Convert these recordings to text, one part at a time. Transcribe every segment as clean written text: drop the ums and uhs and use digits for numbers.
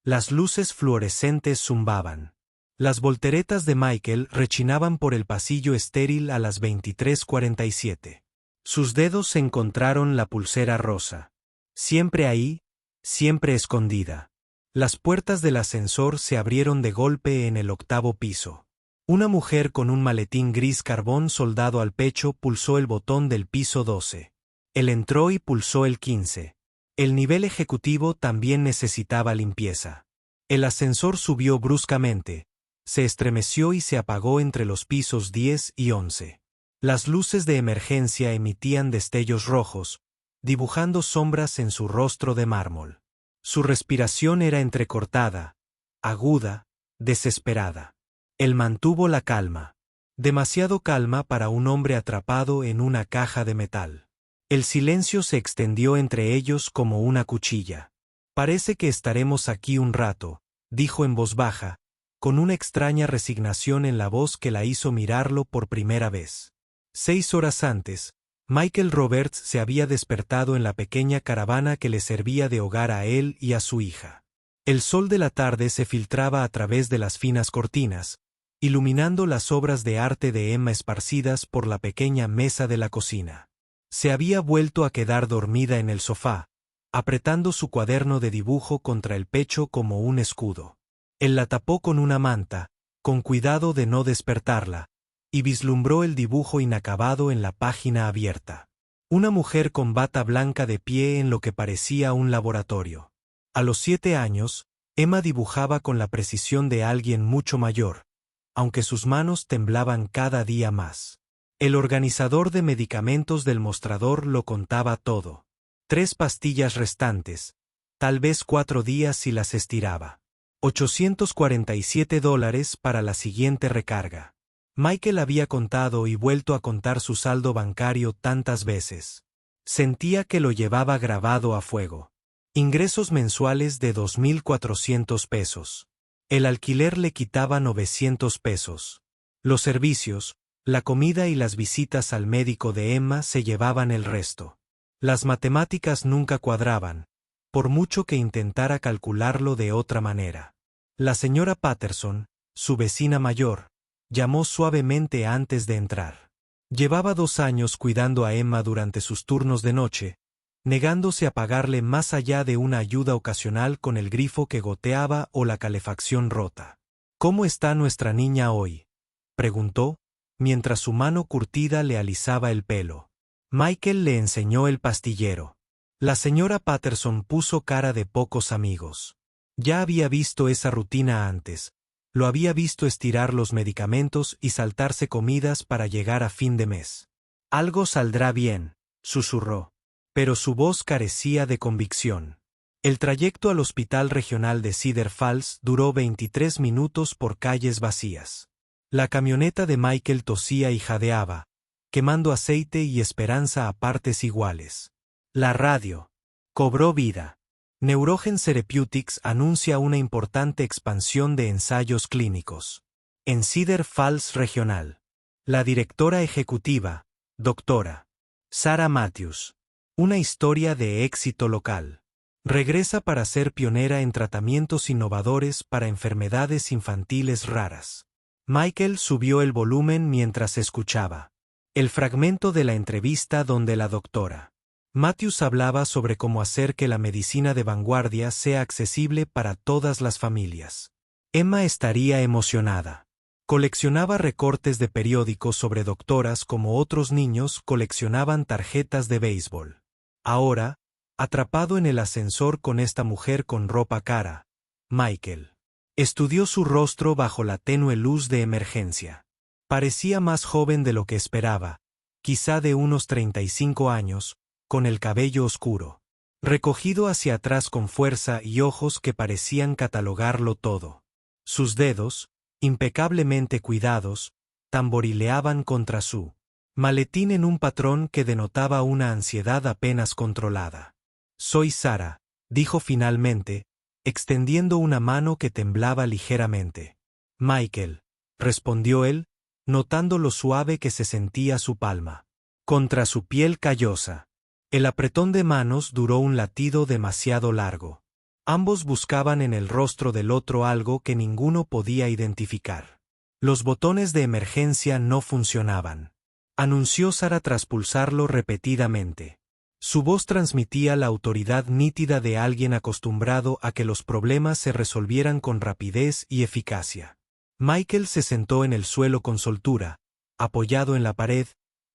Las luces fluorescentes zumbaban. Las volteretas de Michael rechinaban por el pasillo estéril a las 23:47. Sus dedos encontraron la pulsera rosa. Siempre ahí, siempre escondida. Las puertas del ascensor se abrieron de golpe en el 8º piso. Una mujer con un maletín gris carbón soldado al pecho pulsó el botón del piso 12. Él entró y pulsó el 15. El nivel ejecutivo también necesitaba limpieza. El ascensor subió bruscamente, se estremeció y se apagó entre los pisos 10 y 11. Las luces de emergencia emitían destellos rojos, dibujando sombras en su rostro de mármol. Su respiración era entrecortada, aguda, desesperada. Él mantuvo la calma. Demasiado calma para un hombre atrapado en una caja de metal. El silencio se extendió entre ellos como una cuchilla. Parece que estaremos aquí un rato, dijo en voz baja, con una extraña resignación en la voz que la hizo mirarlo por primera vez. 6 horas antes, Michael Roberts se había despertado en la pequeña caravana que le servía de hogar a él y a su hija. El sol de la tarde se filtraba a través de las finas cortinas, iluminando las obras de arte de Emma esparcidas por la pequeña mesa de la cocina. Se había vuelto a quedar dormida en el sofá, apretando su cuaderno de dibujo contra el pecho como un escudo. Él la tapó con una manta, con cuidado de no despertarla, y vislumbró el dibujo inacabado en la página abierta. Una mujer con bata blanca de pie en lo que parecía un laboratorio. A los 7 años, Emma dibujaba con la precisión de alguien mucho mayor, aunque sus manos temblaban cada día más. El organizador de medicamentos del mostrador lo contaba todo. 3 pastillas restantes, tal vez 4 días si las estiraba. $847 para la siguiente recarga. Michael había contado y vuelto a contar su saldo bancario tantas veces. Sentía que lo llevaba grabado a fuego. Ingresos mensuales de $2,400. El alquiler le quitaba $900. Los servicios, la comida y las visitas al médico de Emma se llevaban el resto. Las matemáticas nunca cuadraban, por mucho que intentara calcularlo de otra manera. La señora Patterson, su vecina mayor, llamó suavemente antes de entrar. Llevaba 2 años cuidando a Emma durante sus turnos de noche, negándose a pagarle más allá de una ayuda ocasional con el grifo que goteaba o la calefacción rota. ¿Cómo está nuestra niña hoy?, preguntó, mientras su mano curtida le alisaba el pelo. Michael le enseñó el pastillero. La señora Patterson puso cara de pocos amigos. Ya había visto esa rutina antes. Lo había visto estirar los medicamentos y saltarse comidas para llegar a fin de mes. Algo saldrá bien, susurró. Pero su voz carecía de convicción. El trayecto al hospital regional de Cedar Falls duró 23 minutos por calles vacías. La camioneta de Michael tosía y jadeaba, quemando aceite y esperanza a partes iguales. La radio cobró vida. Neurogen Therapeutics anuncia una importante expansión de ensayos clínicos. En Cedar Falls Regional. La directora ejecutiva, Dra. Sarah Matthews. Una historia de éxito local. Regresa para ser pionera en tratamientos innovadores para enfermedades infantiles raras. Michael subió el volumen mientras escuchaba. El fragmento de la entrevista donde la Dra. Matthews hablaba sobre cómo hacer que la medicina de vanguardia sea accesible para todas las familias. Emma estaría emocionada. Coleccionaba recortes de periódicos sobre doctoras como otros niños coleccionaban tarjetas de béisbol. Ahora, atrapado en el ascensor con esta mujer con ropa cara, Michael estudió su rostro bajo la tenue luz de emergencia. Parecía más joven de lo que esperaba, quizá de unos 35 años, con el cabello oscuro, recogido hacia atrás con fuerza y ojos que parecían catalogarlo todo. Sus dedos, impecablemente cuidados, tamborileaban contra su maletín en un patrón que denotaba una ansiedad apenas controlada. «Soy Sarah», dijo finalmente, extendiendo una mano que temblaba ligeramente. «Michael», respondió él, notando lo suave que se sentía su palma contra su piel callosa. El apretón de manos duró un latido demasiado largo. Ambos buscaban en el rostro del otro algo que ninguno podía identificar. Los botones de emergencia no funcionaban, anunció Sara tras pulsarlo repetidamente. Su voz transmitía la autoridad nítida de alguien acostumbrado a que los problemas se resolvieran con rapidez y eficacia. Michael se sentó en el suelo con soltura, apoyado en la pared,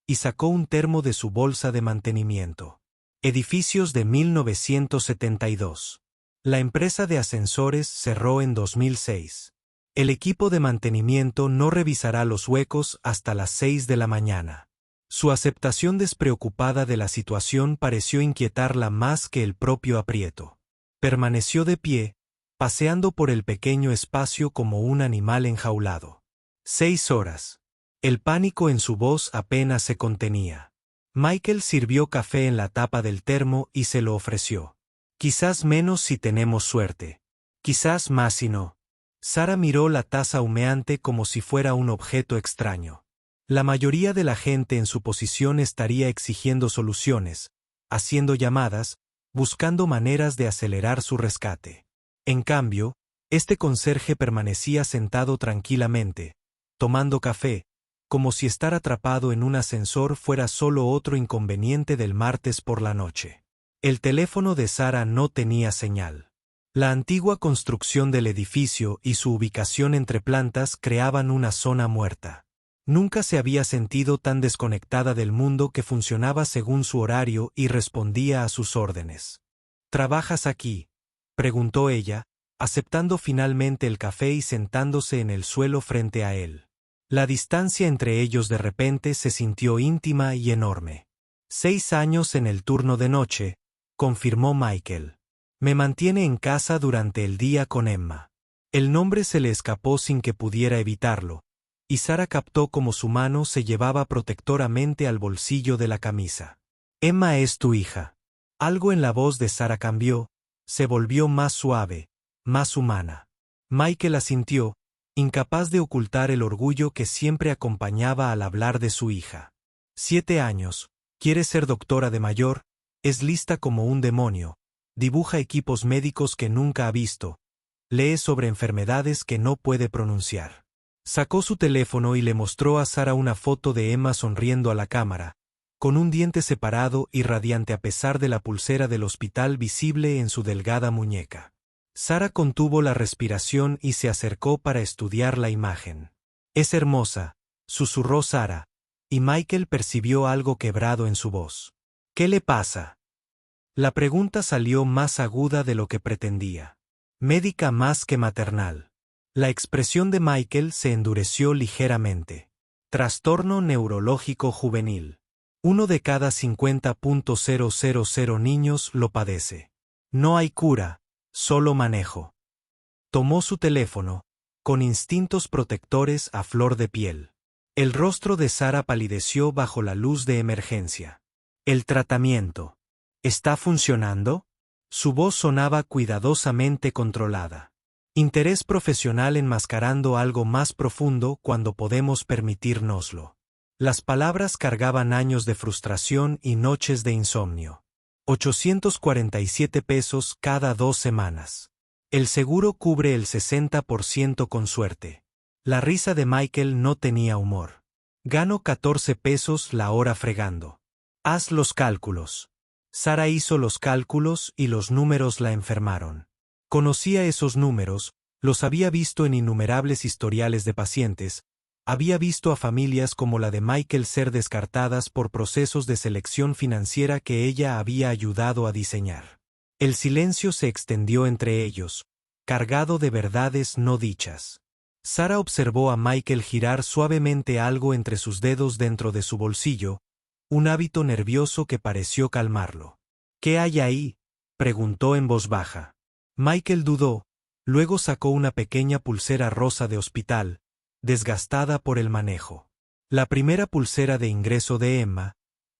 y sacó un termo de su bolsa de mantenimiento. Edificios de 1972. La empresa de ascensores cerró en 2006. El equipo de mantenimiento no revisará los huecos hasta las 6 de la mañana. Su aceptación despreocupada de la situación pareció inquietarla más que el propio aprieto. Permaneció de pie, paseando por el pequeño espacio como un animal enjaulado. 6 horas. El pánico en su voz apenas se contenía. Michael sirvió café en la tapa del termo y se lo ofreció. Quizás menos si tenemos suerte. Quizás más si no. Sara miró la taza humeante como si fuera un objeto extraño. La mayoría de la gente en su posición estaría exigiendo soluciones, haciendo llamadas, buscando maneras de acelerar su rescate. En cambio, este conserje permanecía sentado tranquilamente, tomando café, como si estar atrapado en un ascensor fuera solo otro inconveniente del martes por la noche. El teléfono de Sara no tenía señal. La antigua construcción del edificio y su ubicación entre plantas creaban una zona muerta. Nunca se había sentido tan desconectada del mundo que funcionaba según su horario y respondía a sus órdenes. ¿Trabajas aquí?, preguntó ella, aceptando finalmente el café y sentándose en el suelo frente a él. La distancia entre ellos de repente se sintió íntima y enorme. 6 años en el turno de noche, confirmó Michael. Me mantiene en casa durante el día con Emma. El nombre se le escapó sin que pudiera evitarlo, y Sara captó cómo su mano se llevaba protectoramente al bolsillo de la camisa. Emma es tu hija. Algo en la voz de Sara cambió, se volvió más suave, más humana. Michael asintió, incapaz de ocultar el orgullo que siempre acompañaba al hablar de su hija. 7 años, quiere ser doctora de mayor, es lista como un demonio, dibuja equipos médicos que nunca ha visto, lee sobre enfermedades que no puede pronunciar. Sacó su teléfono y le mostró a Sara una foto de Emma sonriendo a la cámara, con un diente separado y radiante a pesar de la pulsera del hospital visible en su delgada muñeca. Sara contuvo la respiración y se acercó para estudiar la imagen. Es hermosa, susurró Sara, y Michael percibió algo quebrado en su voz. ¿Qué le pasa? La pregunta salió más aguda de lo que pretendía. Médica más que maternal. La expresión de Michael se endureció ligeramente. Trastorno neurológico juvenil. 1 de cada 50.000 niños lo padece. No hay cura, solo manejo. Tomó su teléfono, con instintos protectores a flor de piel. El rostro de Sara palideció bajo la luz de emergencia. El tratamiento. ¿Está funcionando? Su voz sonaba cuidadosamente controlada. Interés profesional enmascarando algo más profundo cuando podemos permitírnoslo. Las palabras cargaban años de frustración y noches de insomnio. 847 pesos cada 2 semanas. El seguro cubre el 60% con suerte. La risa de Michael no tenía humor. Gano 14 pesos la hora fregando. Haz los cálculos. Sara hizo los cálculos y los números la enfermaron. Conocía esos números, los había visto en innumerables historiales de pacientes, había visto a familias como la de Michael ser descartadas por procesos de selección financiera que ella había ayudado a diseñar. El silencio se extendió entre ellos, cargado de verdades no dichas. Sara observó a Michael girar suavemente algo entre sus dedos dentro de su bolsillo, un hábito nervioso que pareció calmarlo. ¿Qué hay ahí?, preguntó en voz baja. Michael dudó, luego sacó una pequeña pulsera rosa de hospital, desgastada por el manejo. La primera pulsera de ingreso de Emma,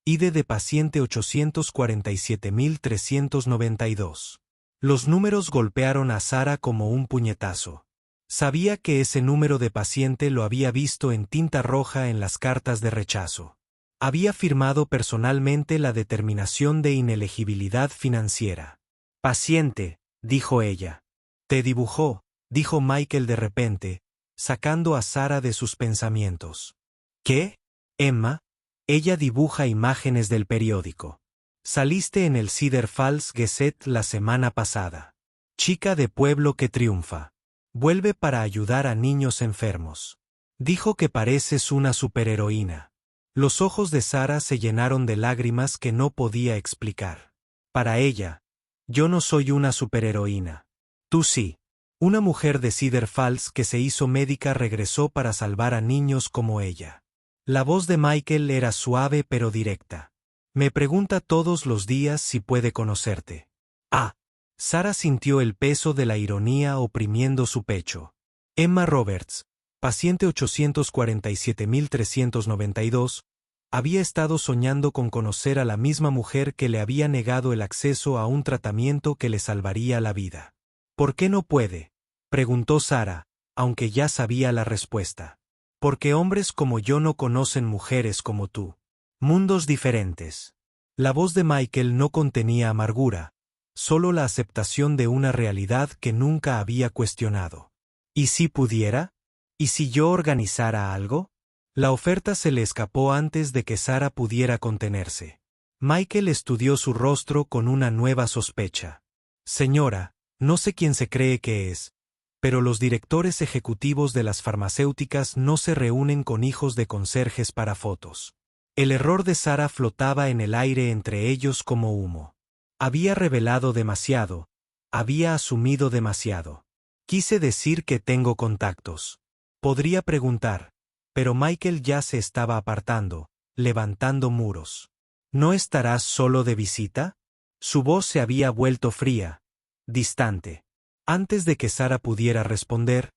ID de paciente 847.392. Los números golpearon a Sara como un puñetazo. Sabía que ese número de paciente lo había visto en tinta roja en las cartas de rechazo. Había firmado personalmente la determinación de inelegibilidad financiera. Paciente, dijo ella. Te dibujó, dijo Michael de repente, sacando a Sara de sus pensamientos. ¿Qué? Emma, ella dibuja imágenes del periódico. Saliste en el Cedar Falls Gazette la semana pasada. Chica de pueblo que triunfa. Vuelve para ayudar a niños enfermos. Dijo que pareces una superheroína. Los ojos de Sara se llenaron de lágrimas que no podía explicar. Para ella, yo no soy una superheroína. Tú sí. Una mujer de Cedar Falls que se hizo médica regresó para salvar a niños como ella. La voz de Michael era suave pero directa. Me pregunta todos los días si puede conocerte. Ah. Sara sintió el peso de la ironía oprimiendo su pecho. Emma Roberts, paciente 847.392, había estado soñando con conocer a la misma mujer que le había negado el acceso a un tratamiento que le salvaría la vida. ¿Por qué no puede?, preguntó Sara, aunque ya sabía la respuesta. Porque hombres como yo no conocen mujeres como tú. Mundos diferentes. La voz de Michael no contenía amargura, solo la aceptación de una realidad que nunca había cuestionado. ¿Y si pudiera? ¿Y si yo organizara algo? La oferta se le escapó antes de que Sara pudiera contenerse. Michael estudió su rostro con una nueva sospecha. Señora, no sé quién se cree que es, pero los directores ejecutivos de las farmacéuticas no se reúnen con hijos de conserjes para fotos. El error de Sara flotaba en el aire entre ellos como humo. Había revelado demasiado, había asumido demasiado. Quise decir que tengo contactos. Podría preguntar, pero Michael ya se estaba apartando, levantando muros. ¿No estarás solo de visita? Su voz se había vuelto fría, distante. Antes de que Sara pudiera responder,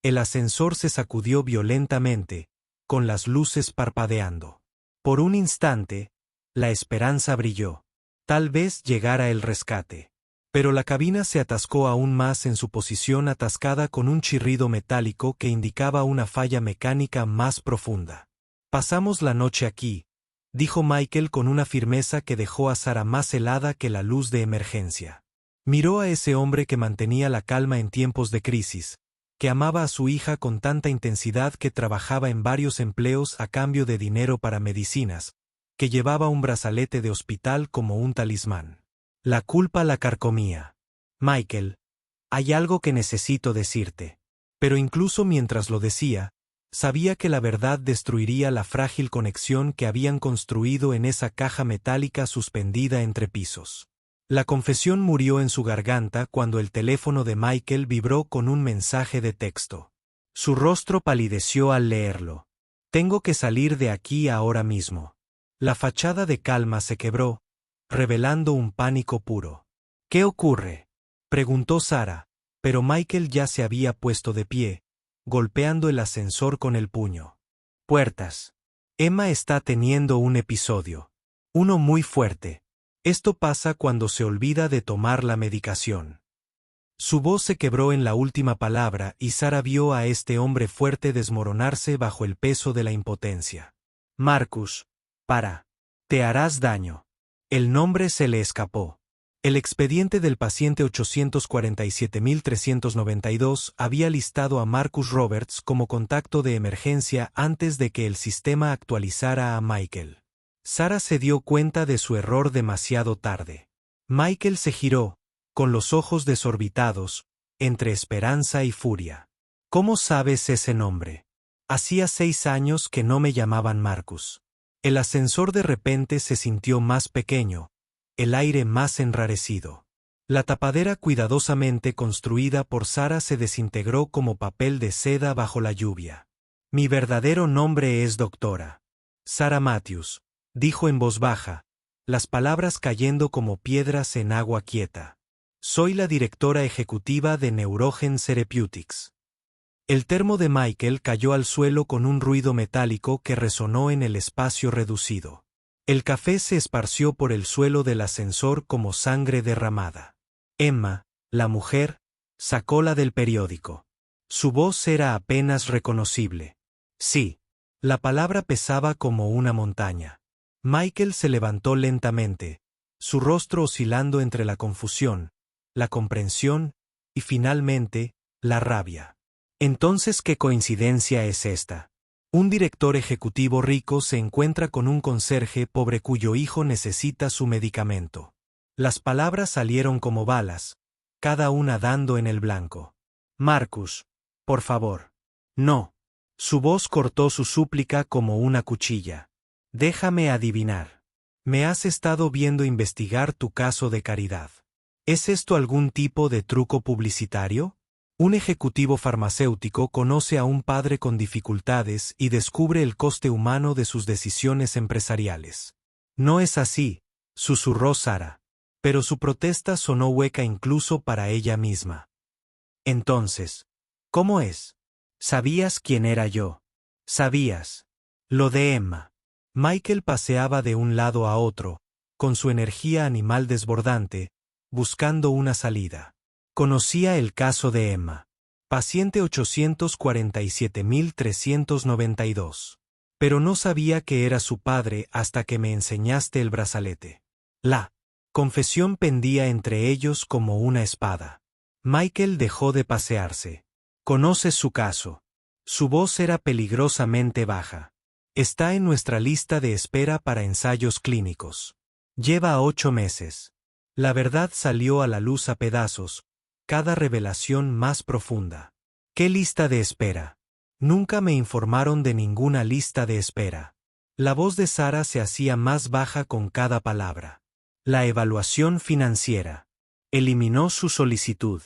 el ascensor se sacudió violentamente, con las luces parpadeando. Por un instante, la esperanza brilló. Tal vez llegara el rescate. Pero la cabina se atascó aún más en su posición atascada con un chirrido metálico que indicaba una falla mecánica más profunda. Pasamos la noche aquí, dijo Michael con una firmeza que dejó a Sara más helada que la luz de emergencia. Miró a ese hombre que mantenía la calma en tiempos de crisis, que amaba a su hija con tanta intensidad que trabajaba en varios empleos a cambio de dinero para medicinas, que llevaba un brazalete de hospital como un talismán. La culpa la carcomía. Michael, hay algo que necesito decirte. Pero incluso mientras lo decía, sabía que la verdad destruiría la frágil conexión que habían construido en esa caja metálica suspendida entre pisos. La confesión murió en su garganta cuando el teléfono de Michael vibró con un mensaje de texto. Su rostro palideció al leerlo. Tengo que salir de aquí ahora mismo. La fachada de calma se quebró, revelando un pánico puro. ¿Qué ocurre?, preguntó Sara, pero Michael ya se había puesto de pie, golpeando el ascensor con el puño. Puertas. Emma está teniendo un episodio. Uno muy fuerte. Esto pasa cuando se olvida de tomar la medicación. Su voz se quebró en la última palabra y Sara vio a este hombre fuerte desmoronarse bajo el peso de la impotencia. Marcus. Para. Te harás daño. El nombre se le escapó. El expediente del paciente 847.392 había listado a Marcus Roberts como contacto de emergencia antes de que el sistema actualizara a Michael. Sara se dio cuenta de su error demasiado tarde. Michael se giró, con los ojos desorbitados, entre esperanza y furia. ¿Cómo sabes ese nombre? Hacía 6 años que no me llamaban Marcus. El ascensor de repente se sintió más pequeño, el aire más enrarecido. La tapadera cuidadosamente construida por Sara se desintegró como papel de seda bajo la lluvia. Mi verdadero nombre es doctora Sara Matthews, dijo en voz baja, las palabras cayendo como piedras en agua quieta. Soy la directora ejecutiva de Neurogen Therapeutics. El termo de Michael cayó al suelo con un ruido metálico que resonó en el espacio reducido. El café se esparció por el suelo del ascensor como sangre derramada. Emma, la mujer, sacóla del periódico. Su voz era apenas reconocible. Sí. La palabra pesaba como una montaña. Michael se levantó lentamente, su rostro oscilando entre la confusión, la comprensión y finalmente, la rabia. Entonces, ¿qué coincidencia es esta? Un director ejecutivo rico se encuentra con un conserje pobre cuyo hijo necesita su medicamento. Las palabras salieron como balas, cada una dando en el blanco. Marcus, por favor. No. Su voz cortó su súplica como una cuchilla. Déjame adivinar. Me has estado viendo investigar tu caso de caridad. ¿Es esto algún tipo de truco publicitario? Un ejecutivo farmacéutico conoce a un padre con dificultades y descubre el coste humano de sus decisiones empresariales. No es así, susurró Sara. Pero su protesta sonó hueca incluso para ella misma. Entonces, ¿cómo es? ¿Sabías quién era yo? ¿Sabías? Lo de Emma. Michael paseaba de un lado a otro, con su energía animal desbordante, buscando una salida. Conocía el caso de Emma. Paciente 847.392. Pero no sabía que era su padre hasta que me enseñaste el brazalete. La confesión pendía entre ellos como una espada. Michael dejó de pasearse. ¿Conoces su caso? Su voz era peligrosamente baja. Está en nuestra lista de espera para ensayos clínicos. Lleva 8 meses. La verdad salió a la luz a pedazos, cada revelación más profunda. ¿Qué lista de espera? Nunca me informaron de ninguna lista de espera. La voz de Sara se hacía más baja con cada palabra. La evaluación financiera. Eliminó su solicitud.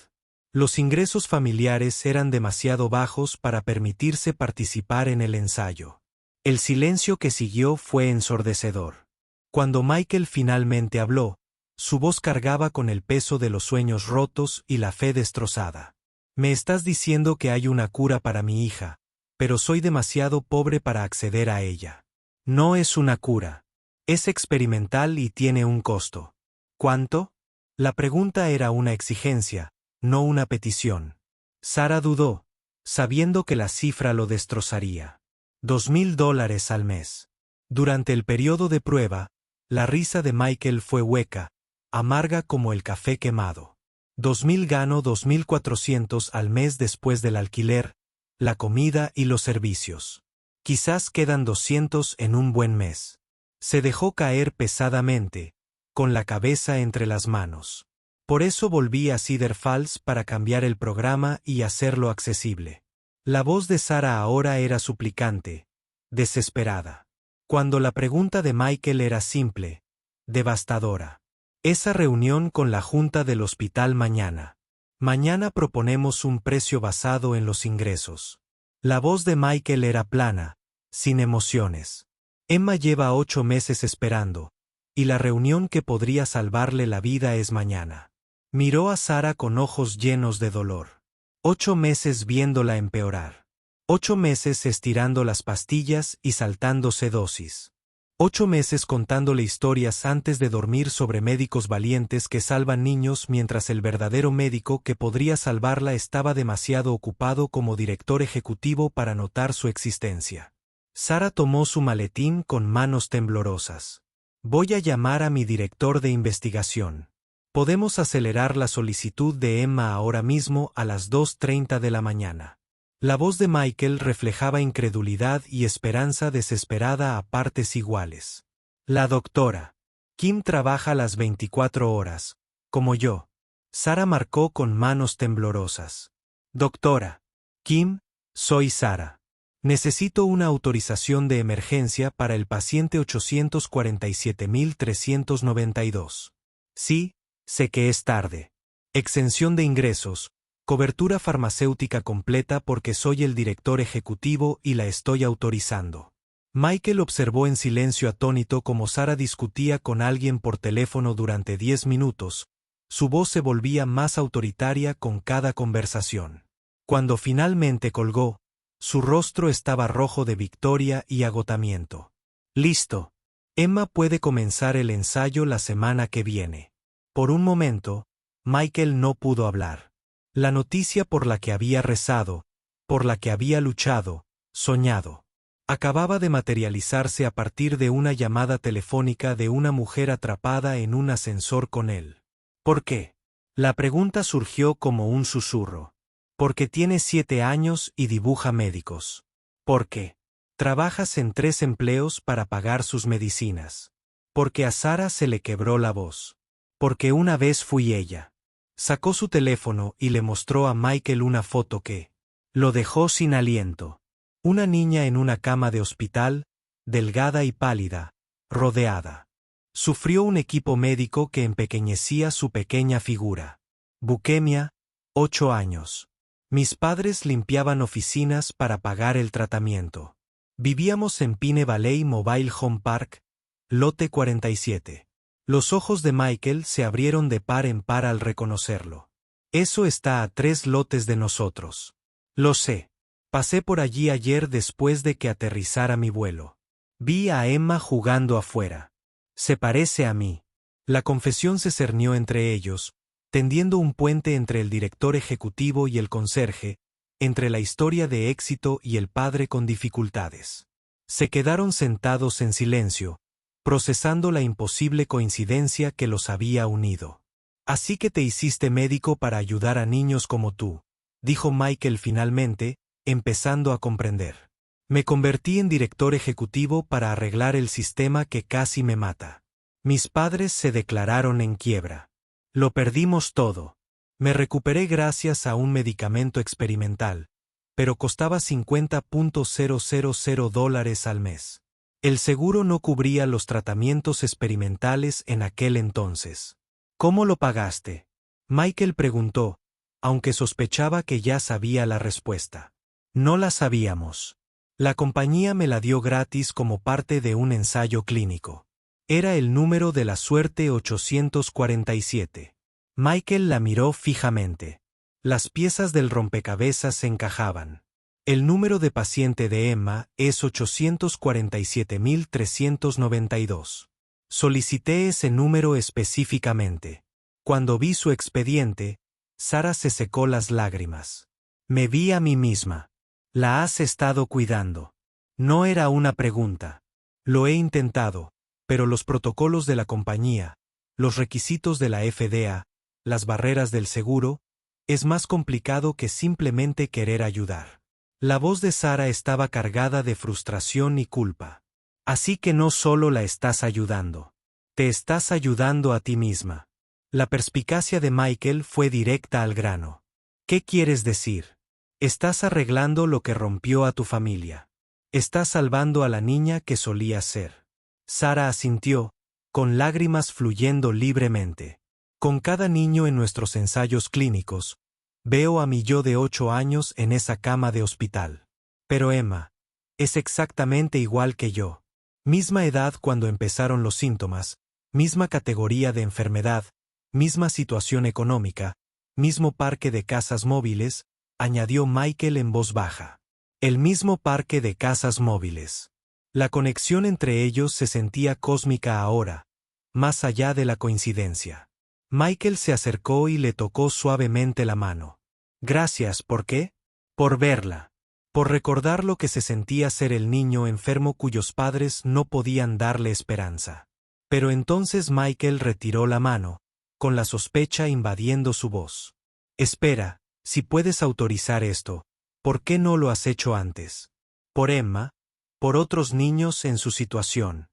Los ingresos familiares eran demasiado bajos para permitirse participar en el ensayo. El silencio que siguió fue ensordecedor. Cuando Michael finalmente habló, su voz cargaba con el peso de los sueños rotos y la fe destrozada. Me estás diciendo que hay una cura para mi hija, pero soy demasiado pobre para acceder a ella. No es una cura. Es experimental y tiene un costo. ¿Cuánto? La pregunta era una exigencia, no una petición. Sara dudó, sabiendo que la cifra lo destrozaría. $2,000 al mes. Durante el periodo de prueba, la risa de Michael fue hueca, amarga como el café quemado. 2,000 gano 2,400 al mes después del alquiler, la comida y los servicios. Quizás quedan 200 en un buen mes. Se dejó caer pesadamente, con la cabeza entre las manos. Por eso volví a Cedar Falls para cambiar el programa y hacerlo accesible. La voz de Sara ahora era suplicante, desesperada. Cuando la pregunta de Michael era simple, devastadora. Esa reunión con la junta del hospital mañana. Mañana proponemos un precio basado en los ingresos. La voz de Michael era plana, sin emociones. Emma lleva 8 meses esperando, y la reunión que podría salvarle la vida es mañana. Miró a Sara con ojos llenos de dolor. 8 meses viéndola empeorar. 8 meses estirando las pastillas y saltándose dosis. 8 meses contándole historias antes de dormir sobre médicos valientes que salvan niños mientras el verdadero médico que podría salvarla estaba demasiado ocupado como director ejecutivo para notar su existencia. Sara tomó su maletín con manos temblorosas. Voy a llamar a mi director de investigación. Podemos acelerar la solicitud de Emma ahora mismo a las 2:30 de la mañana. La voz de Michael reflejaba incredulidad y esperanza desesperada a partes iguales. La doctora. Kim trabaja las 24 horas, como yo. Sara marcó con manos temblorosas. Doctora. Kim, soy Sara. Necesito una autorización de emergencia para el paciente 847.392. Sí, sé que es tarde. Exención de ingresos. Cobertura farmacéutica completa porque soy el director ejecutivo y la estoy autorizando. Michael observó en silencio atónito cómo Sara discutía con alguien por teléfono durante 10 minutos. Su voz se volvía más autoritaria con cada conversación. Cuando finalmente colgó, su rostro estaba rojo de victoria y agotamiento. Listo. Emma puede comenzar el ensayo la semana que viene. Por un momento, Michael no pudo hablar. La noticia por la que había rezado, por la que había luchado, soñado, acababa de materializarse a partir de una llamada telefónica de una mujer atrapada en un ascensor con él. ¿Por qué? La pregunta surgió como un susurro. Porque tienes 7 años y dibuja médicos. ¿Por qué? Trabajas en 3 empleos para pagar sus medicinas. Porque a Sara se le quebró la voz. Porque una vez fui ella. Sacó su teléfono y le mostró a Michael una foto que lo dejó sin aliento. Una niña en una cama de hospital, delgada y pálida, rodeada. Sufrió un equipo médico que empequeñecía su pequeña figura. Buquemia, 8 años. Mis padres limpiaban oficinas para pagar el tratamiento. Vivíamos en Pine Valley Mobile Home Park, lote 47. Los ojos de Michael se abrieron de par en par al reconocerlo. Eso está a 3 lotes de nosotros. Lo sé. Pasé por allí ayer después de que aterrizara mi vuelo. Vi a Emma jugando afuera. Se parece a mí. La confesión se cernió entre ellos, tendiendo un puente entre el director ejecutivo y el conserje, entre la historia de éxito y el padre con dificultades. Se quedaron sentados en silencio, procesando la imposible coincidencia que los había unido. Así que te hiciste médico para ayudar a niños como tú, dijo Michael finalmente, empezando a comprender. Me convertí en director ejecutivo para arreglar el sistema que casi me mata. Mis padres se declararon en quiebra. Lo perdimos todo. Me recuperé gracias a un medicamento experimental, pero costaba $50,000 al mes. El seguro no cubría los tratamientos experimentales en aquel entonces. ¿Cómo lo pagaste? Michael preguntó, aunque sospechaba que ya sabía la respuesta. No la sabíamos. La compañía me la dio gratis como parte de un ensayo clínico. Era el número de la suerte 847. Michael la miró fijamente. Las piezas del rompecabezas se encajaban. El número de paciente de Emma es 847.392. Solicité ese número específicamente. Cuando vi su expediente, Sara se secó las lágrimas. Me vi a mí misma. La has estado cuidando. No era una pregunta. Lo he intentado, pero los protocolos de la compañía, los requisitos de la FDA, las barreras del seguro, es más complicado que simplemente querer ayudar. La voz de Sara estaba cargada de frustración y culpa. Así que no solo la estás ayudando. Te estás ayudando a ti misma. La perspicacia de Michael fue directa al grano. ¿Qué quieres decir? Estás arreglando lo que rompió a tu familia. Estás salvando a la niña que solía ser. Sara asintió, con lágrimas fluyendo libremente. Con cada niño en nuestros ensayos clínicos, veo a mi yo de 8 años en esa cama de hospital. Pero Emma, es exactamente igual que yo. Misma edad cuando empezaron los síntomas, misma categoría de enfermedad, misma situación económica, mismo parque de casas móviles, añadió Michael en voz baja. El mismo parque de casas móviles. La conexión entre ellos se sentía cósmica ahora, más allá de la coincidencia. Michael se acercó y le tocó suavemente la mano. Gracias, ¿por qué? Por verla. Por recordar lo que se sentía ser el niño enfermo cuyos padres no podían darle esperanza. Pero entonces Michael retiró la mano, con la sospecha invadiendo su voz. Espera, si puedes autorizar esto, ¿por qué no lo has hecho antes? Por Emma, por otros niños en su situación.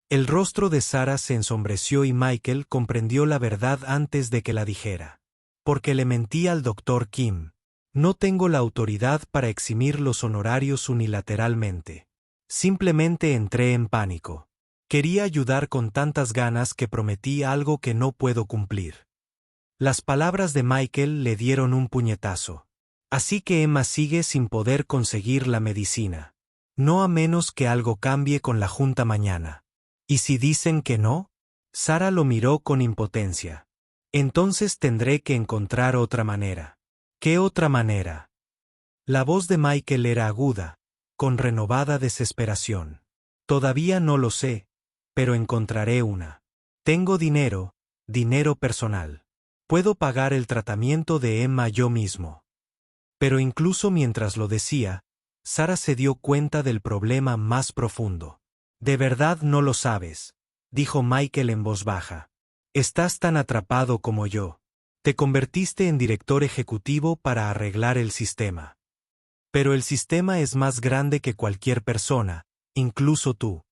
El rostro de Sara se ensombreció y Michael comprendió la verdad antes de que la dijera. Porque le mentí al Dr. Kim. No tengo la autoridad para eximir los honorarios unilateralmente. Simplemente entré en pánico. Quería ayudar con tantas ganas que prometí algo que no puedo cumplir. Las palabras de Michael le dieron un puñetazo. Así que Emma sigue sin poder conseguir la medicina. No a menos que algo cambie con la junta mañana. ¿Y si dicen que no? Sara lo miró con impotencia. Entonces tendré que encontrar otra manera. ¿Qué otra manera? La voz de Michael era aguda, con renovada desesperación. Todavía no lo sé, pero encontraré una. Tengo dinero, dinero personal. Puedo pagar el tratamiento de Emma yo mismo. Pero incluso mientras lo decía, Sara se dio cuenta del problema más profundo. De verdad no lo sabes, dijo Michael en voz baja. Estás tan atrapado como yo. Te convertiste en director ejecutivo para arreglar el sistema. Pero el sistema es más grande que cualquier persona, incluso tú.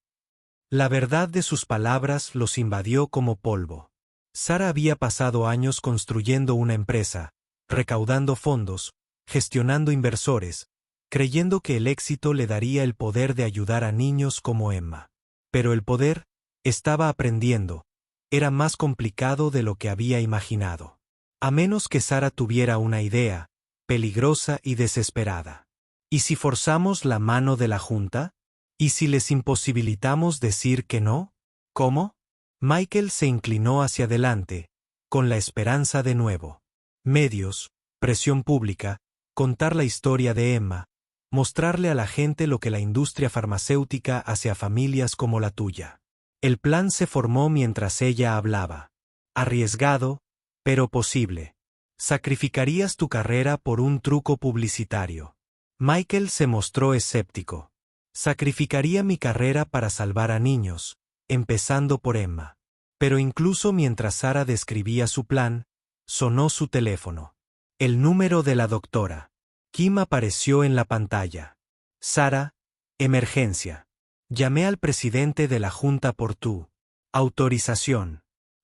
La verdad de sus palabras los invadió como polvo. Sara había pasado años construyendo una empresa, recaudando fondos, gestionando inversores, creyendo que el éxito le daría el poder de ayudar a niños como Emma. Pero el poder, estaba aprendiendo, era más complicado de lo que había imaginado. A menos que Sara tuviera una idea, peligrosa y desesperada. ¿Y si forzamos la mano de la Junta? ¿Y si les imposibilitamos decir que no? ¿Cómo? Michael se inclinó hacia adelante, con la esperanza de nuevo. Medios, presión pública, contar la historia de Emma, mostrarle a la gente lo que la industria farmacéutica hace a familias como la tuya. El plan se formó mientras ella hablaba. Arriesgado, pero posible. ¿Sacrificarías tu carrera por un truco publicitario? Michael se mostró escéptico. Sacrificaría mi carrera para salvar a niños, empezando por Emma. Pero incluso mientras Sara describía su plan, sonó su teléfono. El número de la doctora. Kim apareció en la pantalla. Sara, emergencia. Llamé al presidente de la Junta por tu autorización.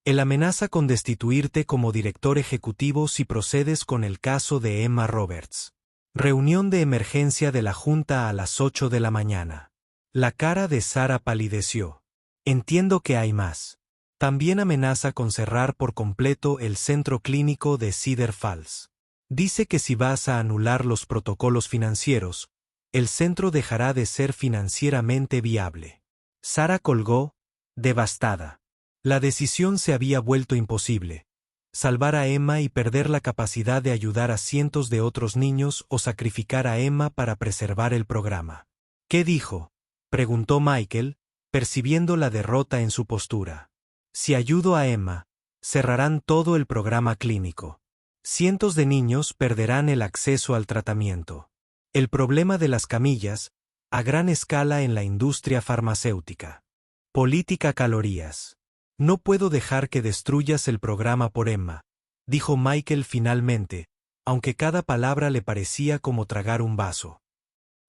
Él amenaza con destituirte como director ejecutivo si procedes con el caso de Emma Roberts. Reunión de emergencia de la Junta a las 8 de la mañana. La cara de Sara palideció. Entiendo que hay más. También amenaza con cerrar por completo el centro clínico de Cedar Falls. Dice que si vas a anular los protocolos financieros, el centro dejará de ser financieramente viable. Sara colgó, devastada. La decisión se había vuelto imposible. Salvar a Emma y perder la capacidad de ayudar a cientos de otros niños o sacrificar a Emma para preservar el programa. ¿Qué dijo?, preguntó Michael, percibiendo la derrota en su postura. Si ayudo a Emma, cerrarán todo el programa clínico. Cientos de niños perderán el acceso al tratamiento. El problema de las camillas, a gran escala en la industria farmacéutica. Política calorías. No puedo dejar que destruyas el programa por Emma, dijo Michael finalmente, aunque cada palabra le parecía como tragar un vaso.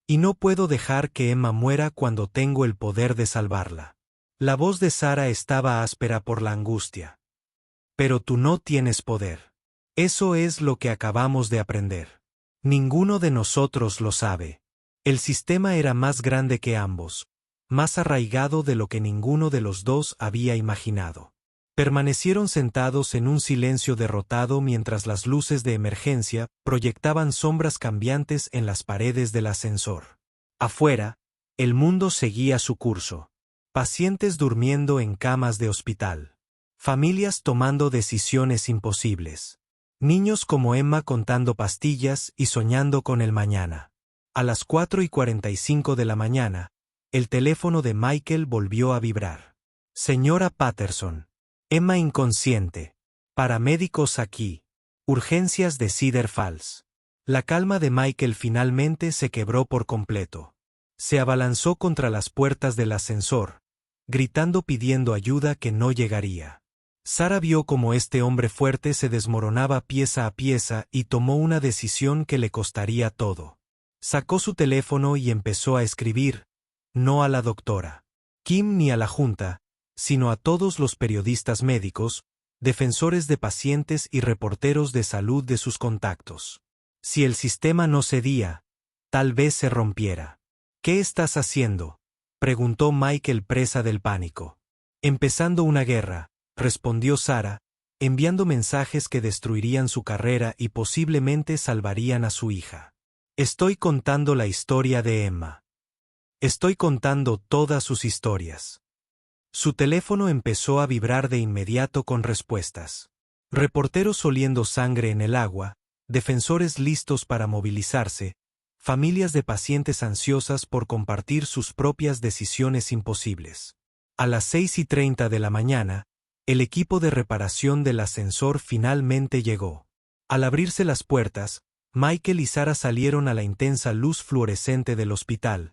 Y no puedo dejar que Emma muera cuando tengo el poder de salvarla. La voz de Sara estaba áspera por la angustia. Pero tú no tienes poder. Eso es lo que acabamos de aprender. Ninguno de nosotros lo sabe. El sistema era más grande que ambos, más arraigado de lo que ninguno de los dos había imaginado. Permanecieron sentados en un silencio derrotado mientras las luces de emergencia proyectaban sombras cambiantes en las paredes del ascensor. Afuera, el mundo seguía su curso. Pacientes durmiendo en camas de hospital. Familias tomando decisiones imposibles. Niños como Emma contando pastillas y soñando con el mañana. A las 4:45 de la mañana, el teléfono de Michael volvió a vibrar. Señora Patterson. Emma inconsciente. Paramédicos aquí. Urgencias de Cedar Falls. La calma de Michael finalmente se quebró por completo. Se abalanzó contra las puertas del ascensor, gritando pidiendo ayuda que no llegaría. Sara vio cómo este hombre fuerte se desmoronaba pieza a pieza y tomó una decisión que le costaría todo. Sacó su teléfono y empezó a escribir, no a la doctora Kim ni a la Junta, sino a todos los periodistas médicos, defensores de pacientes y reporteros de salud de sus contactos. Si el sistema no cedía, tal vez se rompiera. ¿Qué estás haciendo?, preguntó Michael presa del pánico. Empezando una guerra, respondió Sara, enviando mensajes que destruirían su carrera y posiblemente salvarían a su hija. Estoy contando la historia de Emma. Estoy contando todas sus historias. Su teléfono empezó a vibrar de inmediato con respuestas. Reporteros oliendo sangre en el agua, defensores listos para movilizarse, familias de pacientes ansiosas por compartir sus propias decisiones imposibles. A las 6:30 de la mañana, el equipo de reparación del ascensor finalmente llegó. Al abrirse las puertas, Michael y Sara salieron a la intensa luz fluorescente del hospital,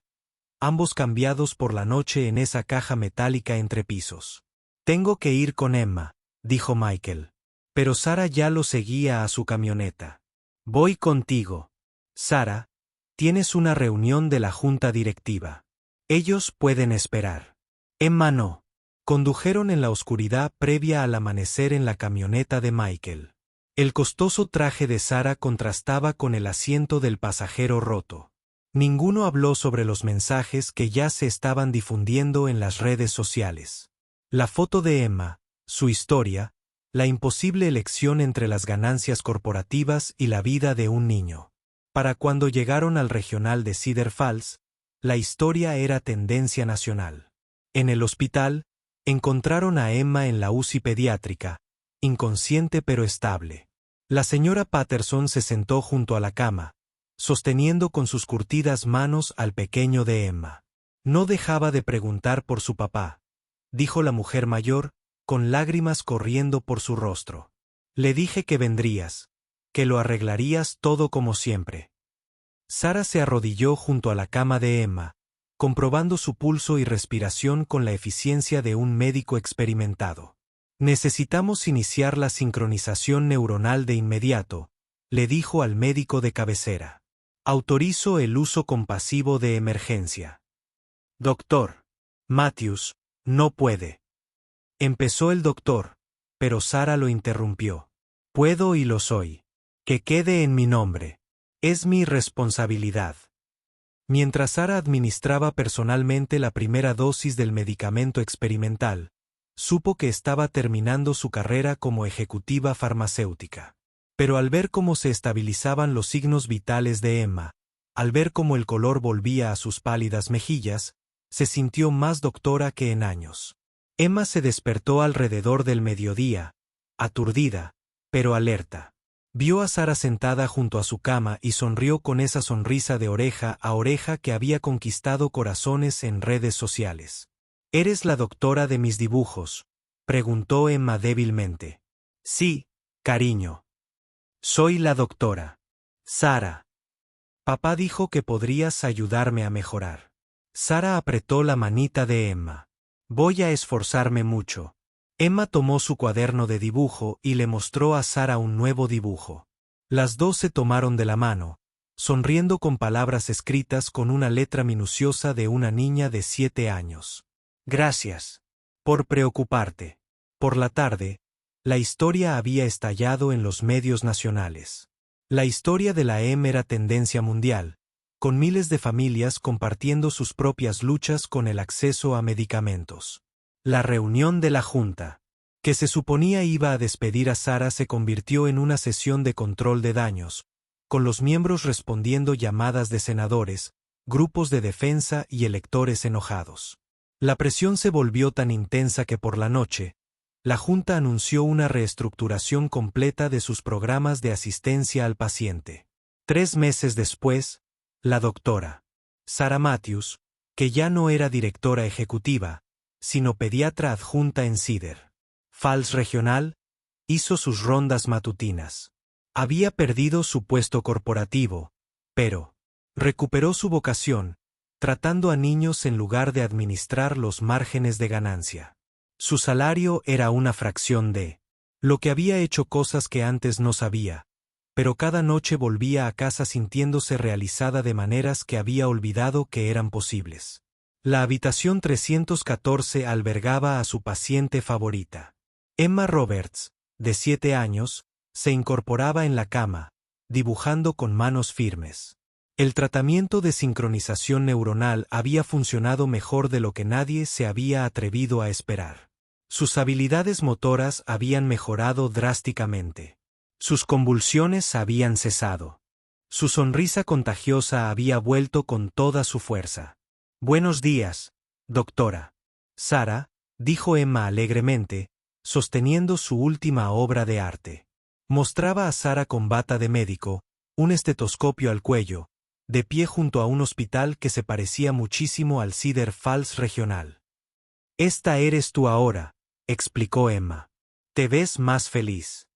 ambos cambiados por la noche en esa caja metálica entre pisos. Tengo que ir con Emma, dijo Michael. Pero Sara ya lo seguía a su camioneta. Voy contigo. Sara, tienes una reunión de la junta directiva. Ellos pueden esperar. Emma no. Condujeron en la oscuridad previa al amanecer en la camioneta de Michael. El costoso traje de Sara contrastaba con el asiento del pasajero roto. Ninguno habló sobre los mensajes que ya se estaban difundiendo en las redes sociales. La foto de Emma, su historia, la imposible elección entre las ganancias corporativas y la vida de un niño. Para cuando llegaron al regional de Cedar Falls, la historia era tendencia nacional. En el hospital, encontraron a Emma en la UCI pediátrica, inconsciente pero estable. La señora Patterson se sentó junto a la cama, sosteniendo con sus curtidas manos al pequeño de Emma. No dejaba de preguntar por su papá, dijo la mujer mayor, con lágrimas corriendo por su rostro. Le dije que vendrías, que lo arreglarías todo como siempre. Sara se arrodilló junto a la cama de Emma, comprobando su pulso y respiración con la eficiencia de un médico experimentado. Necesitamos iniciar la sincronización neuronal de inmediato, le dijo al médico de cabecera. Autorizo el uso compasivo de emergencia. Doctor Matthews, no puede. Empezó el doctor, pero Sara lo interrumpió. Puedo y lo soy. Que quede en mi nombre. Es mi responsabilidad. Mientras Sara administraba personalmente la primera dosis del medicamento experimental, supo que estaba terminando su carrera como ejecutiva farmacéutica. Pero al ver cómo se estabilizaban los signos vitales de Emma, al ver cómo el color volvía a sus pálidas mejillas, se sintió más doctora que en años. Emma se despertó alrededor del mediodía, aturdida, pero alerta. Vio a Sara sentada junto a su cama y sonrió con esa sonrisa de oreja a oreja que había conquistado corazones en redes sociales. ¿Eres la doctora de mis dibujos?, preguntó Emma débilmente. Sí, cariño. Soy la doctora. Sara. Papá dijo que podrías ayudarme a mejorar. Sara apretó la manita de Emma. Voy a esforzarme mucho. Emma tomó su cuaderno de dibujo y le mostró a Sara un nuevo dibujo. Las dos se tomaron de la mano, sonriendo con palabras escritas con una letra minuciosa de una niña de 7 años. Gracias por preocuparte. Por la tarde, la historia había estallado en los medios nacionales. La historia de la EM era tendencia mundial, con miles de familias compartiendo sus propias luchas con el acceso a medicamentos. La reunión de la Junta, que se suponía iba a despedir a Sara, se convirtió en una sesión de control de daños, con los miembros respondiendo llamadas de senadores, grupos de defensa y electores enojados. La presión se volvió tan intensa que por la noche, la Junta anunció una reestructuración completa de sus programas de asistencia al paciente. 3 meses después, la doctora Sara Matthews, que ya no era directora ejecutiva, sino pediatra adjunta en Cedar Falls Regional, hizo sus rondas matutinas. Había perdido su puesto corporativo, pero recuperó su vocación, tratando a niños en lugar de administrar los márgenes de ganancia. Su salario era una fracción de lo que había hecho, cosas que antes no sabía, pero cada noche volvía a casa sintiéndose realizada de maneras que había olvidado que eran posibles. La habitación 314 albergaba a su paciente favorita. Emma Roberts, de 7 años, se incorporaba en la cama, dibujando con manos firmes. El tratamiento de sincronización neuronal había funcionado mejor de lo que nadie se había atrevido a esperar. Sus habilidades motoras habían mejorado drásticamente. Sus convulsiones habían cesado. Su sonrisa contagiosa había vuelto con toda su fuerza. Buenos días, doctora. Sara, dijo Emma alegremente, sosteniendo su última obra de arte. Mostraba a Sara con bata de médico, un estetoscopio al cuello, de pie junto a un hospital que se parecía muchísimo al Cedar Falls Regional. Esta eres tú ahora, explicó Emma. Te ves más feliz.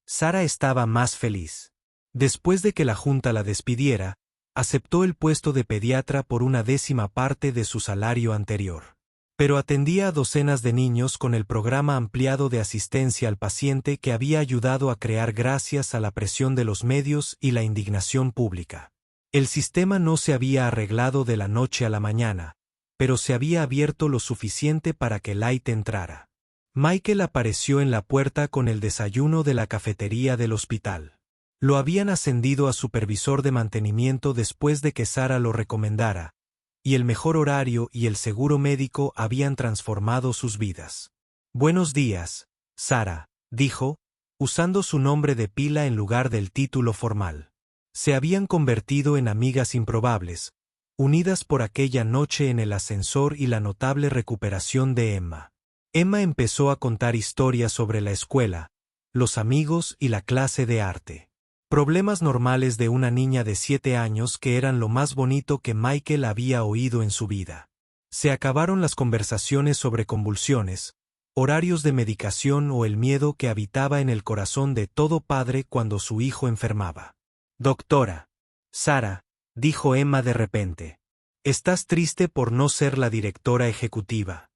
Sara estaba más feliz. Después de que la Junta la despidiera, aceptó el puesto de pediatra por una 10ª parte de su salario anterior. pero atendía a docenas de niños con el programa ampliado de asistencia al paciente que había ayudado a crear gracias a la presión de los medios y la indignación pública. El sistema no se había arreglado de la noche a la mañana, pero se había abierto lo suficiente para que Light entrara. Michael apareció en la puerta con el desayuno de la cafetería del hospital. Lo habían ascendido a supervisor de mantenimiento después de que Sara lo recomendara, y el mejor horario y el seguro médico habían transformado sus vidas. «Buenos días, Sara», dijo, usando su nombre de pila en lugar del título formal. Se habían convertido en amigas improbables, unidas por aquella noche en el ascensor y la notable recuperación de Emma. Emma empezó a contar historias sobre la escuela, los amigos y la clase de arte. Problemas normales de una niña de 7 años que eran lo más bonito que Michael había oído en su vida. Se acabaron las conversaciones sobre convulsiones, horarios de medicación o el miedo que habitaba en el corazón de todo padre cuando su hijo enfermaba. «Doctora Sara», dijo Emma de repente, «¿estás triste por no ser la directora ejecutiva?»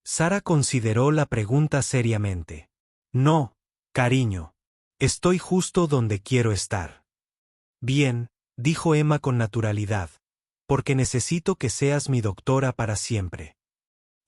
Sara consideró la pregunta seriamente. «No, cariño. Estoy justo donde quiero estar». «Bien», dijo Emma con naturalidad, «porque necesito que seas mi doctora para siempre».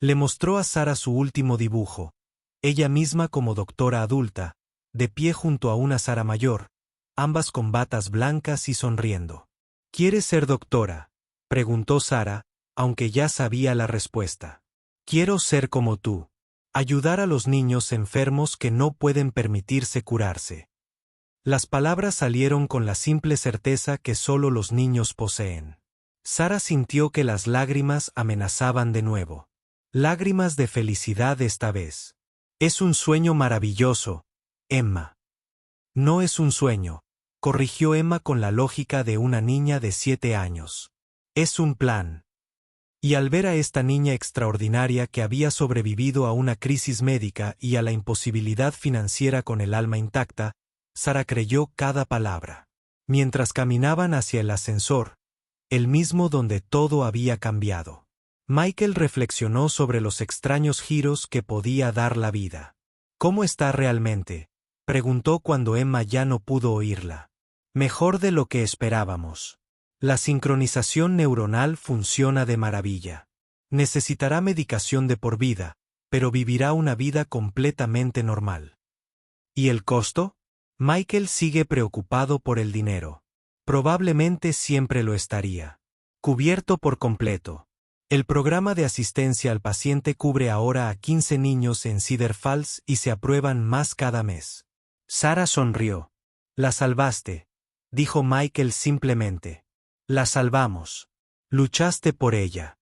Le mostró a Sara su último dibujo, ella misma como doctora adulta, de pie junto a una Sara mayor, ambas con batas blancas y sonriendo. «¿Quieres ser doctora?», preguntó Sara, aunque ya sabía la respuesta. «Quiero ser como tú. Ayudar a los niños enfermos que no pueden permitirse curarse». Las palabras salieron con la simple certeza que solo los niños poseen. Sara sintió que las lágrimas amenazaban de nuevo. Lágrimas de felicidad esta vez. «Es un sueño maravilloso, Emma». «No es un sueño», corrigió Emma con la lógica de una niña de 7 años. «Es un plan». Y al ver a esta niña extraordinaria que había sobrevivido a una crisis médica y a la imposibilidad financiera con el alma intacta, Sara creyó cada palabra. Mientras caminaban hacia el ascensor, el mismo donde todo había cambiado, Michael reflexionó sobre los extraños giros que podía dar la vida. «¿Cómo está realmente?», preguntó cuando Emma ya no pudo oírla. «Mejor de lo que esperábamos. La sincronización neuronal funciona de maravilla. Necesitará medicación de por vida, pero vivirá una vida completamente normal». «¿Y el costo?». Michael sigue preocupado por el dinero. Probablemente siempre lo estaría. «Cubierto por completo. El programa de asistencia al paciente cubre ahora a 15 niños en Cedar Falls y se aprueban más cada mes». Sara sonrió. «La salvaste», dijo Michael simplemente. «La salvamos. Luchaste por ella».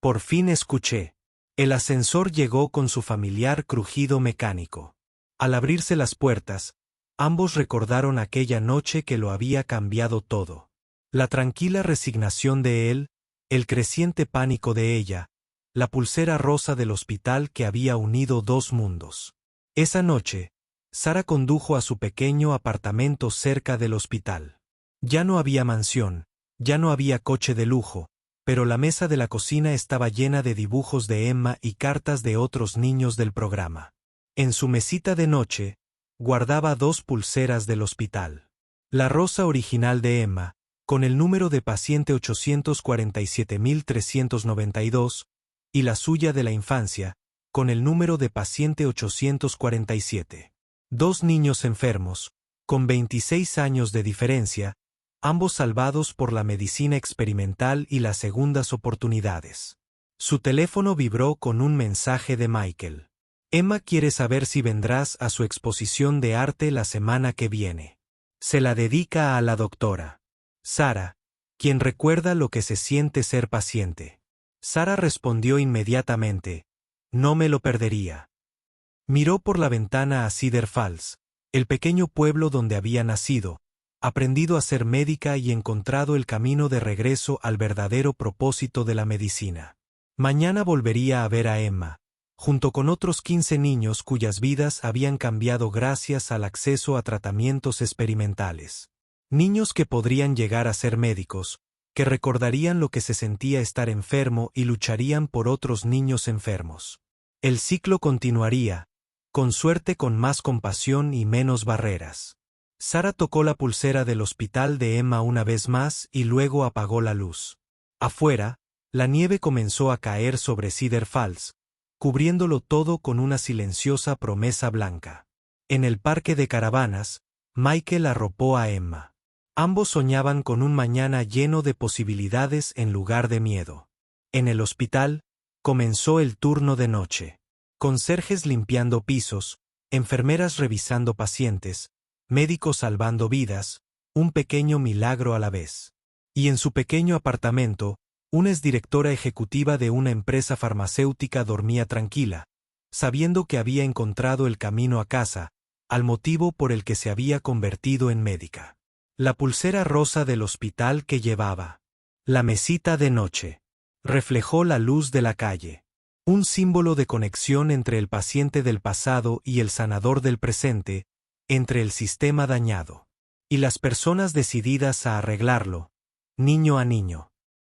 Por fin escuché. El ascensor llegó con su familiar crujido mecánico. Al abrirse las puertas, ambos recordaron aquella noche que lo había cambiado todo. La tranquila resignación de él, el creciente pánico de ella, la pulsera rosa del hospital que había unido dos mundos. Esa noche, Sara condujo a su pequeño apartamento cerca del hospital. Ya no había mansión, ya no había coche de lujo, pero la mesa de la cocina estaba llena de dibujos de Emma y cartas de otros niños del programa. En su mesita de noche, guardaba 2 pulseras del hospital. La rosa original de Emma, con el número de paciente 847.392, y la suya de la infancia, con el número de paciente 847. 2 niños enfermos, con 26 años de diferencia, ambos salvados por la medicina experimental y las segundas oportunidades. Su teléfono vibró con un mensaje de Michael. «Emma quiere saber si vendrás a su exposición de arte la semana que viene. Se la dedica a la doctora Sara, quien recuerda lo que se siente ser paciente». Sara respondió inmediatamente: «No me lo perdería». Miró por la ventana a Cedar Falls, el pequeño pueblo donde había nacido, aprendido a ser médica y encontrado el camino de regreso al verdadero propósito de la medicina. Mañana volvería a ver a Emma, junto con otros 15 niños cuyas vidas habían cambiado gracias al acceso a tratamientos experimentales. Niños que podrían llegar a ser médicos, que recordarían lo que se sentía estar enfermo y lucharían por otros niños enfermos. El ciclo continuaría, con suerte con más compasión y menos barreras. Sara tocó la pulsera del hospital de Emma una vez más y luego apagó la luz. Afuera, la nieve comenzó a caer sobre Cedar Falls, cubriéndolo todo con una silenciosa promesa blanca. En el parque de caravanas, Michael arropó a Emma. Ambos soñaban con un mañana lleno de posibilidades en lugar de miedo. En el hospital, comenzó el turno de noche. Conserjes limpiando pisos, enfermeras revisando pacientes, médicos salvando vidas, un pequeño milagro a la vez. Y en su pequeño apartamento, una exdirectora ejecutiva de una empresa farmacéutica dormía tranquila, sabiendo que había encontrado el camino a casa, al motivo por el que se había convertido en médica. La pulsera rosa del hospital que llevaba. La mesita de noche. Reflejó la luz de la calle. Un símbolo de conexión entre el paciente del pasado y el sanador del presente, entre el sistema dañado y las personas decididas a arreglarlo, niño a niño.